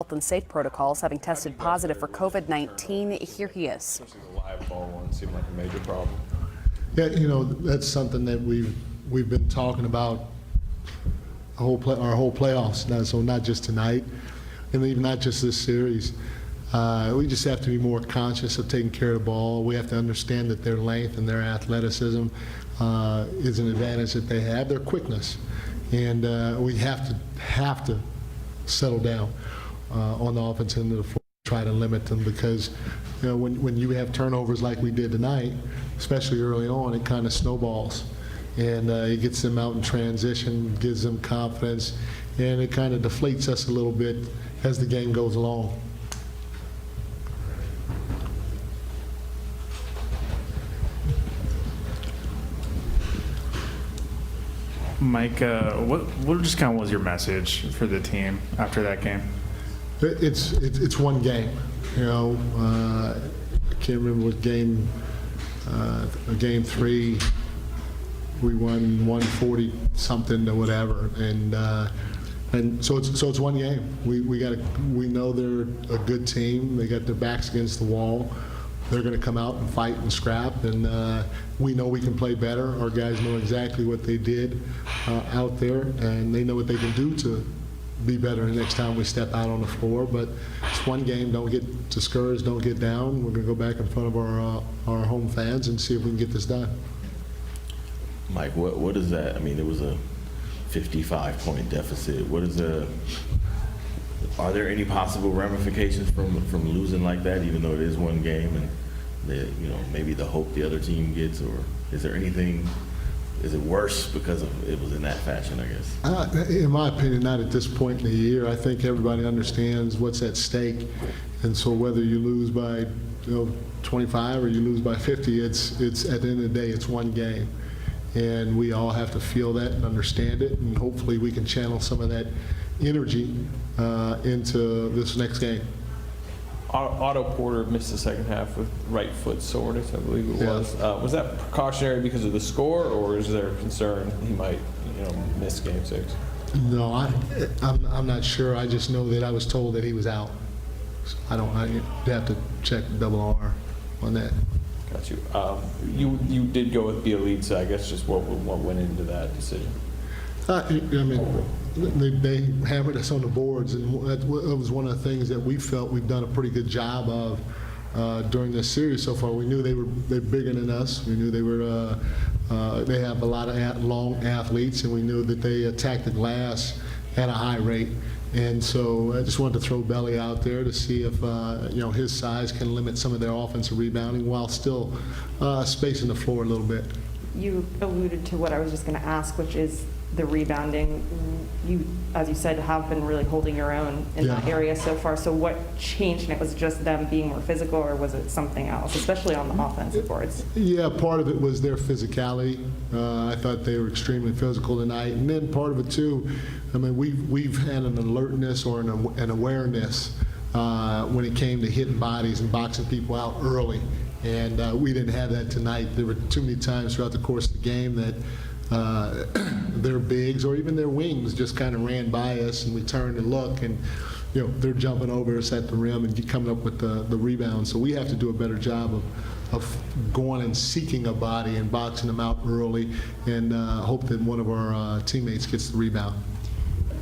health and safe protocols, having tested positive for COVID-19. Here he is. The live ball one seemed like a major problem. Yeah, that's something that we've been talking about our whole playoffs. Now, so not just tonight, and even not just this series. We just have to be more conscious of taking care of the ball. We have to understand that their length and their athleticism is an advantage that they have. Their quickness, and we have to settle down on the offense end of the floor, try to limit them, because when you have turnovers like we did tonight, especially early on, it kind of snowballs, and it gets them out in transition, gives them confidence, and it kind of deflates us a little bit as the game goes along. Mike, what just kind of was your message for the team after that game? It's one game, I can't remember what game. Game 3, we won 140 something or whatever, and so it's one game. We know they're a good team. They got their backs against the wall. They're going to come out and fight and scrap, and we know we can play better. Our guys know exactly what they did out there, and they know what they can do to be better the next time we step out on the floor. But it's one game. Don't get discouraged. Don't get down. We're going to go back in front of our home fans and see if we can get this done. Mike, what is that? I mean, it was a 55-point deficit. Are there any possible ramifications from losing like that, even though it is one game, and maybe the hope the other team gets, or is there anything? Is it worse because it was in that fashion, I guess? In my opinion, not at this point in the year. I think everybody understands what's at stake, and so whether you lose by 25 or you lose by 50, it's at the end of the day, it's one game, and we all have to feel that and understand it, and hopefully we can channel some of that energy into this next game. Otto Porter missed the second half with right foot soreness, I believe it was. Was that precautionary because of the score, or is there a concern he might, miss Game 6? No, I'm not sure. I just know that I was told that he was out. So I have to check double R on that. Got you. You did go with Bielitsa. I guess just what went into that decision? They hammered us on the boards, and that was one of the things that we felt we've done a pretty good job of during this series so far. We knew they're bigger than us. We knew they have a lot of long athletes, and we knew that they attacked the glass at a high rate. And so I just wanted to throw Belly out there to see if his size can limit some of their offensive rebounding while still spacing the floor a little bit. You alluded to what I was just going to ask, which is the rebounding. You, as you said, have been really holding your own in that area so far. So what changed? And it was just them being more physical, or was it something else, especially on the offensive boards? Yeah, part of it was their physicality. I thought they were extremely physical tonight, and then part of it too. I mean, we've had an alertness or an awareness when it came to hitting bodies and boxing people out early, and we didn't have that tonight. There were too many times throughout the course of the game that their bigs or even their wings just kind of ran by us, and we turned and look, and they're jumping over us at the rim and coming up with the rebound. So we have to do a better job of going and seeking a body and boxing them out early, and hope that one of our teammates gets the rebound.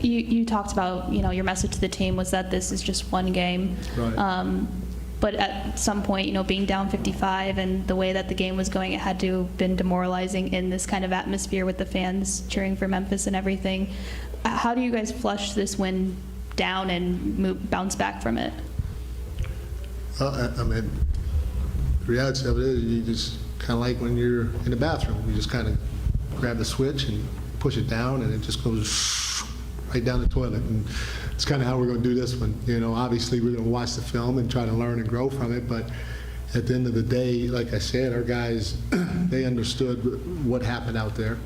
You talked about, your message to the team was that this is just one game. Right. But at some point, being down 55 and the way that the game was going, it had to have been demoralizing in this kind of atmosphere with the fans cheering for Memphis and everything. How do you guys flush this win down and bounce back from it? The reality of it is you just kind of like when you're in the bathroom. You just kind of grab the switch and push it down, and it just goes right down the toilet. And it's kind of how we're going to do this one. Obviously we're going to watch the film and try to learn and grow from it, but at the end of the day, like I said, our guys, they understood what happened out there.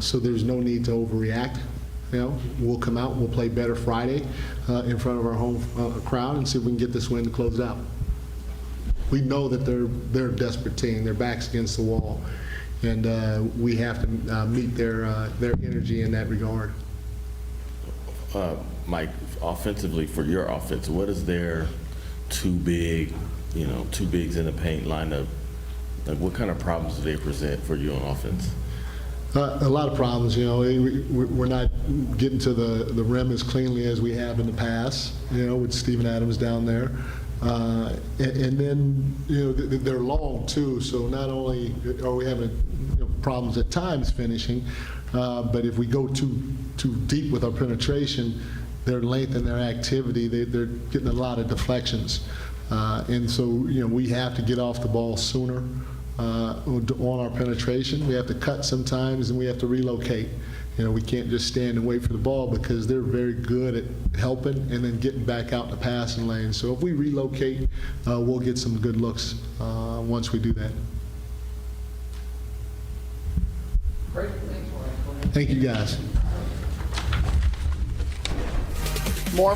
So there's no need to overreact. We'll come out, we'll play better Friday in front of our home crowd and see if we can get this win to close it out. We know that they're a desperate team. Their back's against the wall, and we have to meet their energy in that regard. Mike, offensively for your offense, what is their two bigs in the paint lineup? Like, what kind of problems do they present for you on offense? A lot of problems, we're not getting to the rim as cleanly as we have in the past, with Steven Adams down there. And then, they're long too, so not only are we having problems at times finishing, but if we go too deep with our penetration, their length and their activity, they're getting a lot of deflections. And so, we have to get off the ball sooner. On our penetration, we have to cut sometimes, and we have to relocate. We can't just stand and wait for the ball because they're very good at helping and then getting back out in the passing lane. So if we relocate, we'll get some good looks once we do that. Great. Thanks, Ryan. Thank you, guys. More